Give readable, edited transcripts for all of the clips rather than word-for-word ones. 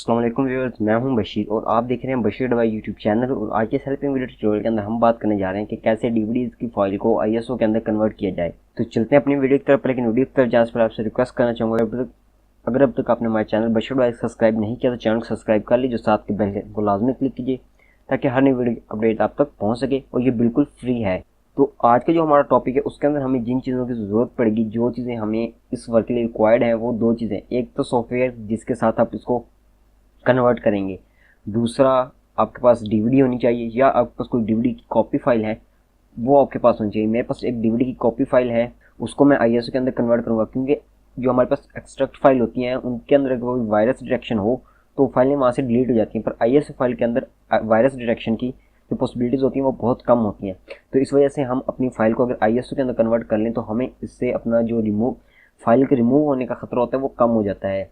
अस्सलाम वालेकुम व्यूअर्स, मैं हूं बशीर और आप देख रहे हैं बशीर डवाई यूट्यूब चैनल। और आज के हेल्पिंग वीडियो ट्यूटोरियल के अंदर हम बात करने जा रहे हैं कि कैसे डीवीडीज की फाइल को आईएसओ के अंदर कन्वर्ट किया जाए। तो चलते हैं अपनी वीडियो की तरफ। लेकिन वीडियो की तरफ जाने से पहले आपसे रिक्वेस्ट करना चाहूँगा, अगर अब तक आपने हमारे चैनल बशीर डवाई सब्सक्राइब नहीं किया तो चैनल को सब्सक्राइब कर लीजिए, साथ के बेल को लाजमी क्लिक कीजिए ताकि हर नई वीडियो अपडेट आप तक पहुँच सके और ये बिल्कुल फ्री है। तो आज का जो हमारा टॉपिक है उसके अंदर हमें जिन चीज़ों की ज़रूरत पड़ेगी, जो चीज़ें हमें इस वर्क के लिए रिक्वायर्ड है, वो दो चीज़ें। एक तो सॉफ्टवेयर जिसके साथ आप इसको कन्वर्ट करेंगे, दूसरा आपके पास डीवीडी होनी चाहिए या आपके पास कोई डीवीडी की कॉपी फाइल है वो आपके पास होनी चाहिए। मेरे पास एक डीवीडी की कॉपी फाइल है, उसको मैं आईएसओ के अंदर कन्वर्ट करूँगा, क्योंकि जो हमारे पास एक्सट्रैक्ट फाइल होती हैं उनके अंदर अगर कोई वायरस डिटेक्शन हो तो फाइलें वहाँ से डिलीट हो जाती हैं, पर आईएसओ फाइल के अंदर वायरस डिटेक्शन की जो पॉसिबिलिटीज़ होती हैं वो बहुत कम होती हैं। तो इस वजह से हम अपनी फाइल को अगर आईएसओ के अंदर कन्वर्ट कर लें तो हमें इससे अपना जो फाइल के रिमूव होने का खतरा होता है वो कम हो जाता है,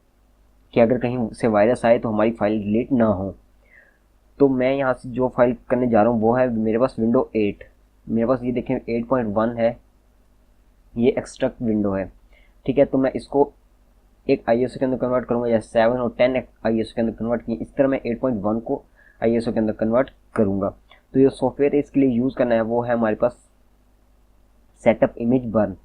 कि अगर कहीं से वायरस आए तो हमारी फाइल डिलीट ना हो। तो मैं यहाँ से जो फाइल करने जा रहा हूँ वो है मेरे पास विंडो 8। मेरे पास ये देखें 8.1 है, ये एक्सट्रैक्ट विंडो है। ठीक है, तो मैं इसको एक आईएसओ के अंदर कन्वर्ट करूँगा, जैसे 7 और 10 आईएसओ के अंदर कन्वर्ट किए, इस तरह मैं 8.1 को आईएसओ के अंदर कन्वर्ट करूँगा। तो ये सॉफ्टवेयर इसके लिए यूज़ करना है वो है हमारे पास सेटअप इमेज बर्न।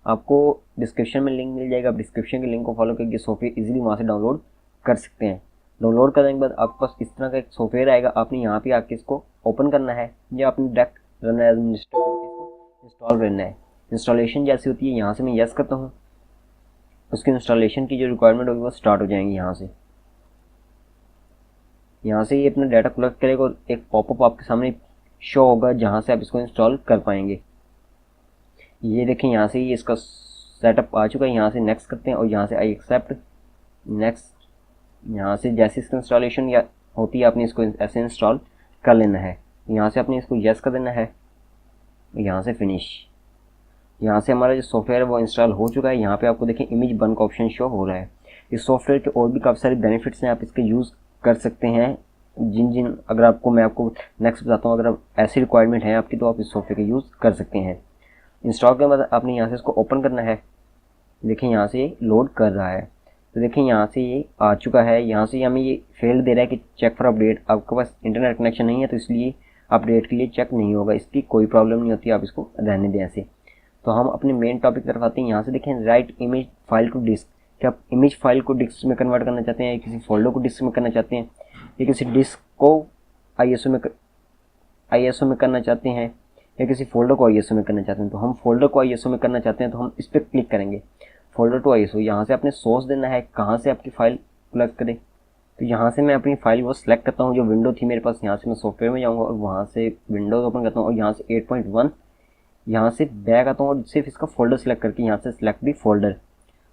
आपको डिस्क्रिप्शन में लिंक मिल जाएगा, आप डिस्क्रिप्शन के लिंक को फॉलो करके सॉफ्टवेयर इजीली वहाँ से डाउनलोड कर सकते हैं। डाउनलोड करने के बाद आपके पास इस तरह का एक सॉफ्टवेयर आएगा, आपने यहाँ पे आके इसको ओपन करना है या आपने डायरेक्ट रन एज इंस्टॉल करना है। इंस्टॉलेशन जैसी होती है, यहाँ से मैं यस करता हूँ, उसकी इंस्टॉलेशन की जो रिक्वायरमेंट होगी वो स्टार्ट हो जाएंगी। यहाँ से ये अपना डाटा कलेक्ट करेगा और एक पॉपअप आपके सामने शो होगा जहाँ से आप इसको इंस्टॉल कर पाएंगे। ये देखें यहाँ से ये इसका सेटअप आ चुका है। यहाँ से नेक्स्ट करते हैं और यहाँ से आई एक्सेप्ट नेक्स्ट। यहाँ से जैसे इसका इंस्टॉलेशन या होती है आपने इसको ऐसे इंस्टॉल कर लेना है। यहाँ से आपने इसको यस कर देना है, यहाँ से फिनिश। यहाँ से हमारा जो सॉफ्टवेयर है वो इंस्टॉल हो चुका है। यहाँ पे आपको देखें इमेज बर्न का ऑप्शन शो हो रहा है। इस सॉफ्टवेयर के और भी काफ़ी सारे बेनिफिट्स हैं, आप इसके यूज़ कर सकते हैं। अगर आपको मैं आपको नेक्स्ट बताता हूँ, अगर आप ऐसी रिक्वायरमेंट है आपकी तो आप इस सॉफ्टवेयर का यूज़ कर सकते हैं। इंस्टॉल करने के बाद आपने यहाँ से इसको ओपन करना है। देखें यहाँ से ये लोड कर रहा है, तो देखें यहाँ से ये आ चुका है। यहाँ से हमें ये फेल दे रहा है कि चेक फॉर अपडेट। आपके पास इंटरनेट कनेक्शन नहीं है तो इसलिए अपडेट के लिए चेक नहीं होगा, इसकी कोई प्रॉब्लम नहीं होती, आप इसको रहने दें ऐसे। तो हम अपने मेन टॉपिक तरफ आते हैं। यहाँ से देखें right image file to disk, कि आप इमेज फाइल को डिस्क में कन्वर्ट करना चाहते हैं या किसी फोल्डर को डिस्क में करना चाहते हैं या किसी डिस्क को आईएसओ में करना चाहते हैं या किसी फोल्डर को आईएसओ में करना चाहते हैं। तो हम फोल्डर को आईएसओ में करना चाहते हैं तो हम इस पर क्लिक करेंगे, फोल्डर टू आईएसओ। यहाँ से आपने सोर्स देना है कहाँ से आपकी फ़ाइल कलेक्ट करें। तो यहाँ से मैं अपनी फ़ाइल वो सिलेक्ट करता हूँ जो विंडो थी मेरे पास। यहाँ से मैं सॉफ्टवेयर में जाऊँगा और वहाँ से विंडोज़ ओपन करता हूँ और यहाँ से 8.1 यहाँ से बैक आता हूँ और सिर्फ इसका फोल्डर सेलेक्ट करके यहाँ से सिलेक्ट दी फोल्डर।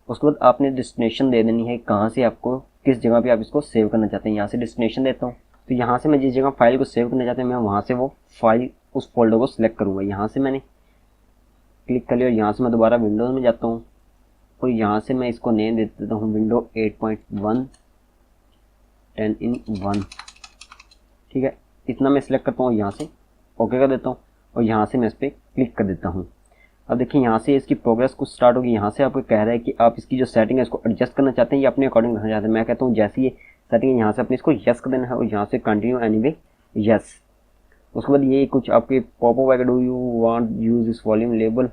उसके बाद आपने डेस्टिनेशन दे देनी है, कहाँ से आपको किस जगह पे आप इसको सेव करना चाहते हैं। यहाँ से डेस्टिनेशन देता हूँ, तो यहाँ से मैं जिस जगह फाइल को सेव करना चाहते हैं मैं वहाँ से वो फाइल उस फोल्डर को सिलेक्ट करूँगा। यहाँ से मैंने क्लिक कर लिया और यहाँ से मैं दोबारा विंडोज़ में जाता हूँ और यहाँ से मैं इसको नेम दे देता हूँ विंडो 8.1 10:1। ठीक है, इतना मैं सिलेक्ट करता हूँ, यहाँ से ओके कर देता हूँ और यहाँ से मैं इस पर क्लिक कर देता हूँ। अब देखिए यहाँ से इसकी प्रोग्रेस कुछ स्टार्ट होगी। यहाँ से आपको कह रहा है कि आप इसकी जो सेटिंग है इसको एडजस्ट करना चाहते हैं या अपने अकॉर्डिंग रखना चाहते हैं। मैं कहता हूँ जैसी ये सेटिंग है यहाँ से अपने इसको यस कर देना है और यहाँ से कंटिन्यू एनीवे यस। उसके बाद ये कुछ आपके पॉपअप आएगा, do you want use this volume label,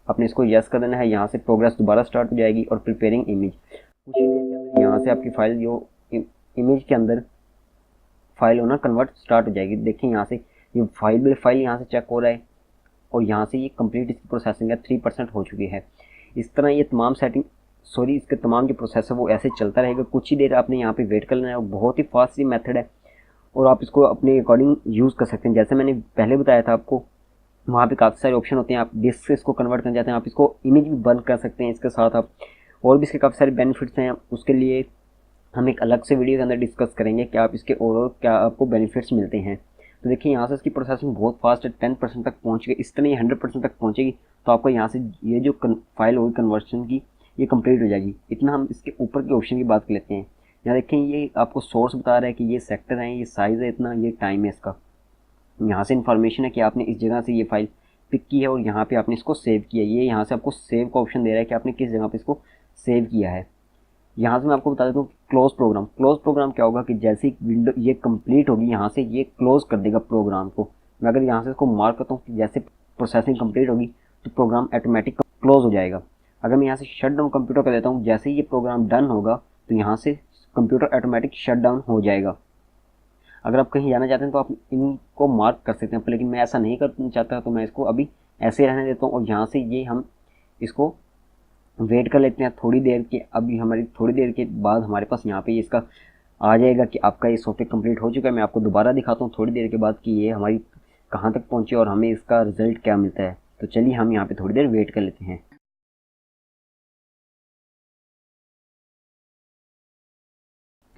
आपने इसको यस कर देना है। यहाँ से प्रोग्रेस दोबारा स्टार्ट हो जाएगी और प्रिपेयरिंग इमेज कुछ ही देर के अंदर यहाँ से आपकी फ़ाइल जो इमेज के अंदर फाइल होना कन्वर्ट स्टार्ट हो जाएगी। देखिए यहाँ से ये फाइल यहाँ से चेक हो रहा है और यहाँ से ये कंप्लीट इसकी प्रोसेसिंग है 3% हो चुकी है। इस तरह ये तमाम इसके तमाम जो प्रोसेस है वो ऐसे चलता रहेगा। कुछ ही देर आपने यहाँ पे वेट कर लेना है। बहुत ही फास्ट ये मेथड है और आप इसको अपने अकॉर्डिंग यूज़ कर सकते हैं। जैसे मैंने पहले बताया था आपको, वहाँ पे काफ़ी सारे ऑप्शन होते हैं। आप डिस्क से इसको कन्वर्ट करना चाहते हैं, आप इसको इमेज भी बंद कर सकते हैं। इसके साथ आप और भी इसके काफ़ी सारे बेनिफिट्स हैं, उसके लिए हम एक अलग से वीडियो के अंदर डिस्कस करेंगे कि आप इसके और क्या आपको बेनिफिट्स मिलते हैं। तो देखिए यहाँ से इसकी प्रोसेसिंग बहुत फास्ट है, 10% तक पहुँच गई। इस तरह ये 100% तक पहुँचेगी तो आपको यहाँ से ये जो फाइल होगी कन्वर्शन की ये कंप्लीट हो जाएगी। इतना हम इसके ऊपर के ऑप्शन की बात कर लेते हैं। यहाँ देखें ये आपको सोर्स बता रहा है कि ये सेक्टर है, ये साइज़ है इतना, ये टाइम है इसका। यहाँ से इन्फॉर्मेशन है कि आपने इस जगह से ये फाइल पिक की है और यहाँ पे आपने इसको सेव किया। ये यहाँ से आपको सेव का ऑप्शन दे रहा है कि आपने किस जगह पे इसको सेव किया है। यहाँ से मैं आपको बता देता हूँ क्लोज प्रोग्राम। क्लोज प्रोग्राम क्या होगा कि जैसे ही विंडो ये कंप्लीट होगी यहाँ से ये क्लोज कर देगा प्रोग्राम को। मैं अगर यहाँ से इसको मार्क करता हूँ कि जैसे प्रोसेसिंग कंप्लीट होगी तो प्रोग्राम ऑटोमेटिक क्लोज हो जाएगा। अगर मैं यहाँ से शट डाउन कंप्यूटर कर देता हूँ, जैसे ही ये प्रोग्राम डन होगा तो यहाँ से कंप्यूटर ऑटोमेटिक शट डाउन हो जाएगा। अगर आप कहीं जाना चाहते हैं तो आप इनको मार्क कर सकते हैं, लेकिन मैं ऐसा नहीं करना चाहता, तो मैं इसको अभी ऐसे रहने देता हूँ। और यहाँ से ये हम इसको वेट कर लेते हैं थोड़ी देर के। अभी हमारी थोड़ी देर के बाद हमारे पास यहाँ पे इसका आ जाएगा कि आपका ये सॉफ्टवेयर कंप्लीट हो चुका है। मैं आपको दोबारा दिखाता हूँ थोड़ी देर के बाद कि ये हमारी कहाँ तक पहुँची और हमें इसका रिजल्ट क्या मिलता है। तो चलिए हम यहाँ पे थोड़ी देर वेट कर लेते हैं।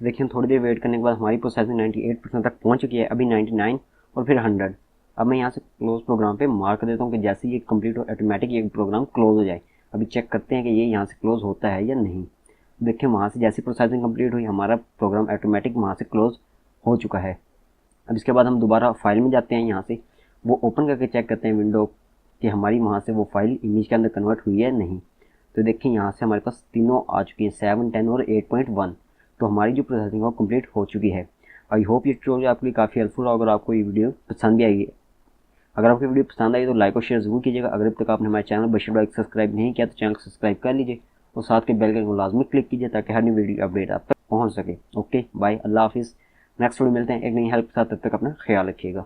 तो देखिए थोड़ी देर वेट करने के बाद हमारी प्रोसेसिंग 98% तक पहुँच चुकी है, अभी 99 और फिर 100। अब मैं यहाँ से क्लोज प्रोग्राम पे मार्क कर देता हूँ कि जैसे ये कंप्लीट हो ऑटोमेटिक ये प्रोग्राम क्लोज हो जाए। अभी चेक करते हैं कि ये यहाँ से क्लोज होता है या नहीं। देखिए वहाँ से जैसी प्रोसेसिंग कंप्लीट हुई हमारा प्रोग्राम ऑटोमेटिक वहाँ से क्लोज हो चुका है। अब इसके बाद हम दोबारा फाइल में जाते हैं, यहाँ से वो ओपन करके चेक करते हैं विंडो कि हमारी वहाँ से वो फाइल इमेज के अंदर कन्वर्ट हुई है नहीं। तो देखिए यहाँ से हमारे पास तीनों आ चुकी है, 7, 10 और 8.1। तो हमारी जो प्रोसेसिंग है वो कंप्लीट हो चुकी है। आई होप ये ट्यूटोरियल आपके लिए काफ़ी हेल्पफुल होगा। अगर आपको ये वीडियो पसंद भी आएगी, अगर आपको वीडियो पसंद आई तो लाइक और शेयर जरूर कीजिएगा। अगर अब तक आपने हमारे चैनल बशीर ब्लॉग सब्सक्राइब नहीं किया तो चैनल को सब्सक्राइब कर लीजिए और साथ के बेल आइकन को लाजमी क्लिक कीजिए ताकि हर नई वीडियो अपडेट आप तक पहुंच सके। ओके बाय, अल्लाह हाफिज़। नेक्स्ट वीडियो मिलते हैं एक नई हेल्प के साथ, तब तक अपना ख्याल रखिएगा।